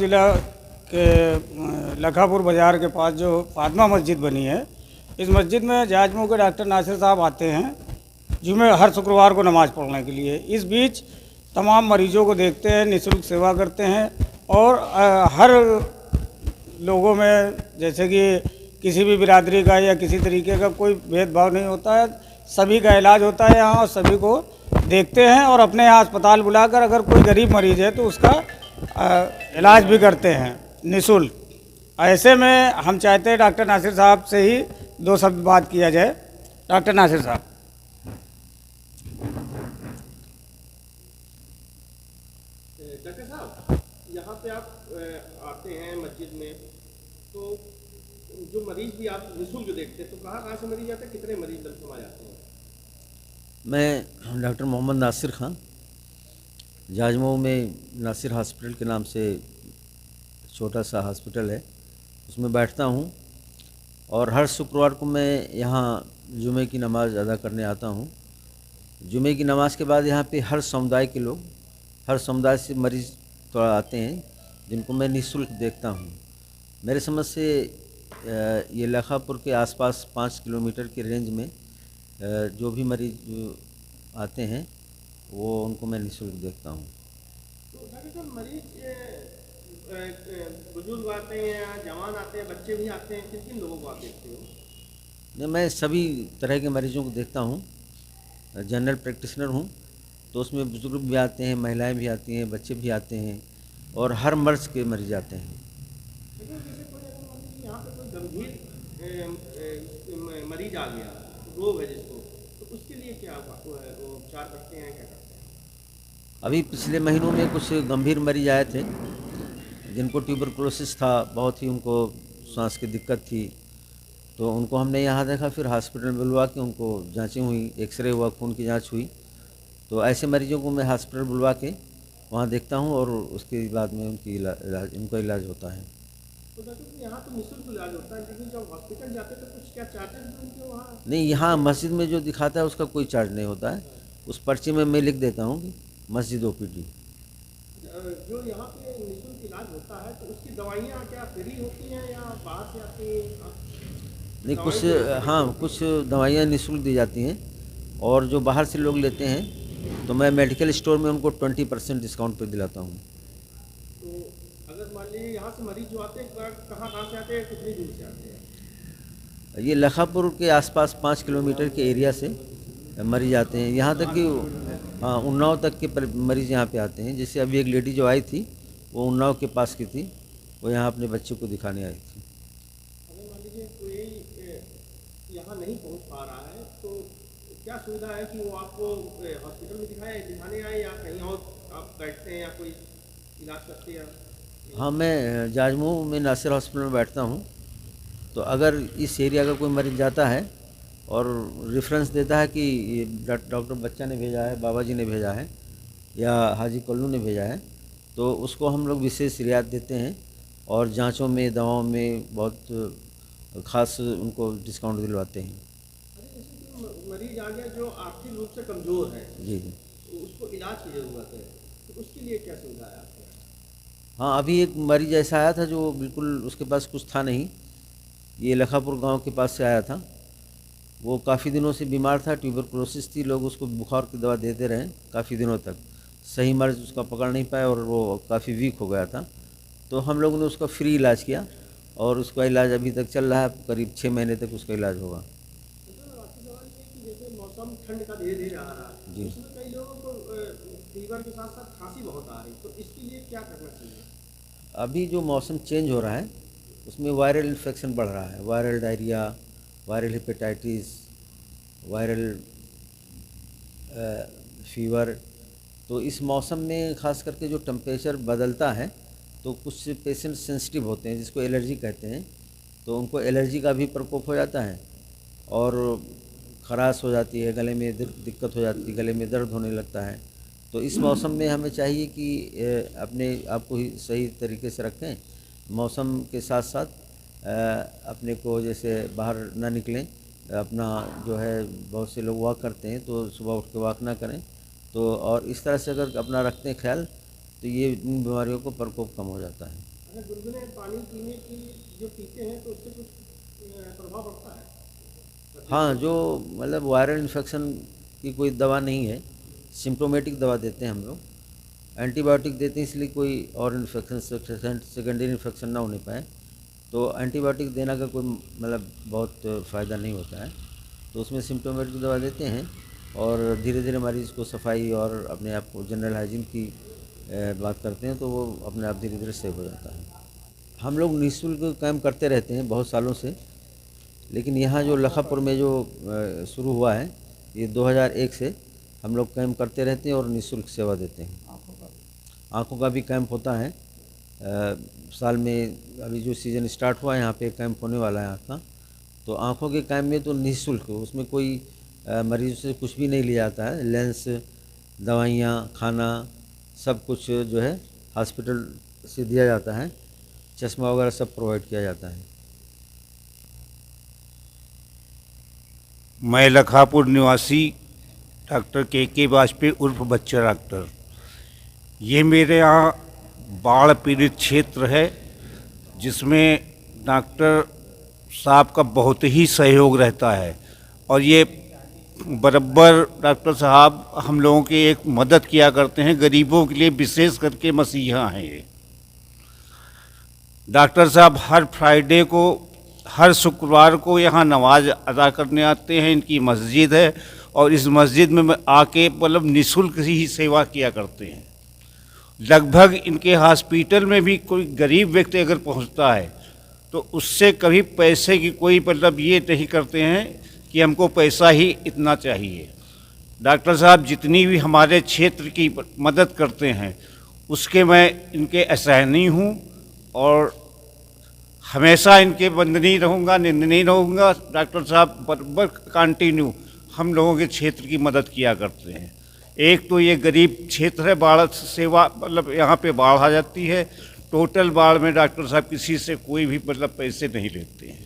ज़िला के लखापुर बाज़ार के पास जो फातिमा मस्जिद बनी है, इस मस्जिद में जाजमऊ के डॉक्टर नासिर साहब आते हैं जुमे हर शुक्रवार को नमाज़ पढ़ने के लिए। इस बीच तमाम मरीजों को देखते हैं, निःशुल्क सेवा करते हैं और हर लोगों में जैसे कि किसी भी बिरादरी का या किसी तरीके का कोई भेदभाव नहीं होता है, सभी का इलाज होता है यहाँ और सभी को देखते हैं और अपने यहाँ अस्पताल बुलाकर अगर कोई गरीब मरीज़ है तो उसका इलाज भी करते हैं निःशुल्क। ऐसे में हम चाहते हैं डॉक्टर नासिर साहब से ही दो शब्द बात किया जाए। डॉक्टर नासिर साहब। डॉक्टर साहब, यहाँ पे आप आते हैं मस्जिद में, तो जो मरीज भी आप निःशुल्क देखते हैं, तो कहाँ से मरीज आते हैं, कितने मरीज लमसम जाते हैं? मैं डॉक्टर मोहम्मद नासिर खान, जाजमऊ में नासिर हॉस्पिटल के नाम से छोटा सा हॉस्पिटल है, उसमें बैठता हूँ और हर शुक्रवार को मैं यहाँ जुमे की नमाज़ अदा करने आता हूँ। जुमे की नमाज़ के बाद यहाँ पे हर समुदाय के लोग, हर समुदाय से मरीज़ थोड़ा आते हैं जिनको मैं निःशुल्क देखता हूँ। मेरे समझ से ये लखापुर के आसपास 5 किलोमीटर के रेंज में जो भी मरीज आते हैं वो उनको मैं निःशुल्क देखता हूँ। तो डॉक्टर साहब, मरीज बुजुर्ग आते हैं या जवान आते हैं, बच्चे भी आते हैं, किन किन लोगों को आप देखते हो? नहीं, मैं सभी तरह के मरीजों को देखता हूँ। जनरल प्रैक्टिशनर हूँ, तो उसमें बुजुर्ग भी आते हैं, महिलाएं भी आती हैं, बच्चे भी आते हैं और हर मर्ज़ के मरीज आते हैं। लेकिन जैसे कोई अगर मान लीजिए यहाँ पे कोई गंभीर मरीज आ गया, रोग है जिसको, तो उसके लिए क्या उपचार करते हैं, क्या करते हैं? अभी पिछले महीनों में कुछ गंभीर मरीज आए थे जिनको ट्यूबरकुलोसिस था, बहुत ही उनको सांस की दिक्कत थी, तो उनको हमने यहाँ देखा, फिर हॉस्पिटल में बुलवा के उनको जांचें हुई, एक्सरे हुआ, खून की जांच हुई। तो ऐसे मरीजों को मैं हॉस्पिटल बुलवा के वहाँ देखता हूँ और उसके बाद में उनका इलाज होता है। तो डॉक्टर, यहाँ तो निःशुल्क इलाज होता है, लेकिन जब हॉस्पिटल जाते हैं तो कुछ क्या चार्जेस भी उनके वहाँ? नहीं, यहाँ मस्जिद में जो दिखाता है उसका कोई चार्ज नहीं होता है। उस पर्ची में मैं लिख देता हूँ कि मस्जिद OPD। जो यहाँ पे निःशुल्क इलाज होता है तो उसकी दवाइयाँ क्या फ्री होती हैं या बाहर से आती हैं? नहीं, कुछ कुछ दवाइयाँ निःशुल्क दी जाती हैं और जो बाहर से लोग लेते हैं तो मैं मेडिकल स्टोर में उनको 20% डिस्काउंट पे दिलाता हूँ। तो अगर मान लीजिए यहाँ से मरीज जो आते हैं, कहाँ से आते हैं, कितनी दूर से आते हैं? ये लखापुर के आसपास 5 किलोमीटर के एरिया से मरीज आते हैं, यहाँ तक कि उन्नाव तक के मरीज़ यहाँ पे आते हैं। जैसे अभी एक लेडी जो आई थी वो उन्नाव के पास की थी, वो यहाँ अपने बच्चे को दिखाने आई थी। अगर मान लीजिए कोई यहाँ नहीं पहुँच पा रहा है तो क्या सुविधा है कि वो आपको हॉस्पिटल में दिखाने आए या कहीं और आप बैठते हैं या कोई इलाज करते हैं? हाँ, मैं जाजमऊ में नासिर हॉस्पिटल में बैठता हूँ, तो अगर इस एरिया का कोई मरीज जाता है और रेफरेंस देता है कि डॉक्टर बच्चा ने भेजा है, बाबा जी ने भेजा है या हाजी कल्लू ने भेजा है, तो उसको हम लोग विशेष रियायत देते हैं और जांचों में, दवाओं में बहुत ख़ास उनको डिस्काउंट दिलवाते हैं। अरे जैसे कि मरीज आ गया जो आर्थिक रूप से कमज़ोर है, जी, तो उसको इलाज की ज़रूरत है, तो उसके लिए क्या सुविधा है आपके यहाँ? हाँ, अभी एक मरीज ऐसा आया था जो बिल्कुल उसके पास कुछ था नहीं, ये लखापुर गांव के पास से आया था। वो काफ़ी दिनों से बीमार था, ट्यूबरकुलोसिस थी, लोग उसको बुखार की दवा देते रहे काफ़ी दिनों तक, सही मर्ज उसका पकड़ नहीं पाया और वो काफ़ी वीक हो गया था। तो हम लोगों ने उसका फ्री इलाज किया और उसका इलाज अभी तक चल रहा है, करीब 6 महीने तक उसका इलाज होगा। आपकी सवाल ये है कि जैसे मौसम ठंड का धीरे धीरे आ रहा है, जी। उसमें कई लोगों को फीवर के साथ साथ खांसी बहुत आ रही, तो इसके लिए क्या करना चाहिए? अभी जो मौसम चेंज हो रहा है उसमें वायरल इन्फेक्शन बढ़ रहा है, viral diarrhoea, viral hepatitis, viral fever. तो इस मौसम में ख़ास करके जो टेम्परेचर बदलता है तो कुछ पेशेंट सेंसिटिव होते हैं जिसको एलर्जी कहते हैं, तो उनको एलर्जी का भी प्रकोप हो जाता है और खराश हो जाती है, गले में दिक्कत हो जाती है, गले में दर्द होने लगता है। तो इस मौसम में हमें चाहिए कि अपने आप को ही सही तरीके से रखें, मौसम के साथ साथ अपने को जैसे बाहर ना निकलें, अपना जो है बहुत से लोग वॉक करते हैं तो सुबह उठ के वॉक ना करें, तो और इस तरह से अगर अपना रखते हैं ख्याल तो ये इन बीमारियों को प्रकोप कम हो जाता है। अच्छा, गुनगुने पानी पीने की जो पीते हैं तो उससे कुछ प्रभाव पड़ता है? हाँ, जो मतलब वायरल इन्फेक्शन की कोई दवा नहीं है, सिम्प्टोमेटिक दवा देते हैं हम लोग। एंटीबायोटिक देते हैं इसलिए कोई और इन्फेक्शन सेकेंडरी इन्फेक्शन ना होने पाए, तो एंटीबायोटिक देना का कोई मतलब बहुत फ़ायदा नहीं होता है। तो उसमें सिम्प्टोमेटिक दवा देते हैं और धीरे धीरे मरीज़ को सफाई और अपने आप को जनरल हाइजीन की बात करते हैं तो वो अपने आप धीरे धीरे सेव हो जाता है। हम लोग निःशुल्क कैंप करते रहते हैं बहुत सालों से, लेकिन यहाँ जो लखापुर में जो शुरू हुआ है ये 2001 से हम लोग कैंप करते रहते हैं और निःशुल्क सेवा देते हैं। आँखों का भी कैंप होता है साल में, अभी जो सीज़न स्टार्ट हुआ है यहाँ पे कैंप होने वाला है आँख का। तो आँखों के कैंप में तो निःशुल्क, उसमें कोई मरीज़ से कुछ भी नहीं लिया जाता है। लेंस, दवाइयाँ, खाना सब कुछ जो है हॉस्पिटल से दिया जाता है, चश्मा वगैरह सब प्रोवाइड किया जाता है। मैं लखापुर निवासी डॉक्टर के वाजपेयी उर्फ बच्चा डॉक्टर। ये मेरे यहाँ बाढ़ पीड़ित क्षेत्र है जिसमें डॉक्टर साहब का बहुत ही सहयोग रहता है और ये बराबर डॉक्टर साहब हम लोगों की एक मदद किया करते हैं। गरीबों के लिए विशेष करके मसीहा हैं ये। डॉक्टर साहब हर फ्राइडे को, हर शुक्रवार को यहाँ नमाज अदा करने आते हैं। इनकी मस्जिद है और इस मस्जिद में आके मतलब निःशुल्क ही सेवा किया करते हैं। लगभग इनके हॉस्पिटल में भी कोई गरीब व्यक्ति अगर पहुँचता है तो उससे कभी पैसे की कोई मतलब ये नहीं करते हैं कि हमको पैसा ही इतना चाहिए। डॉक्टर साहब जितनी भी हमारे क्षेत्र की मदद करते हैं उसके मैं इनके असहनी हूँ और हमेशा इनके बंदनी रहूँगा, निंदनी रहूँगा। डॉक्टर साहब बराबर कंटिन्यू हम लोगों के क्षेत्र की मदद किया करते हैं। एक तो ये गरीब क्षेत्र है, बाढ़ सेवा मतलब यहाँ पे बाढ़ आ जाती है, टोटल बाढ़ में डॉक्टर साहब किसी से कोई भी मतलब पैसे नहीं लेते हैं।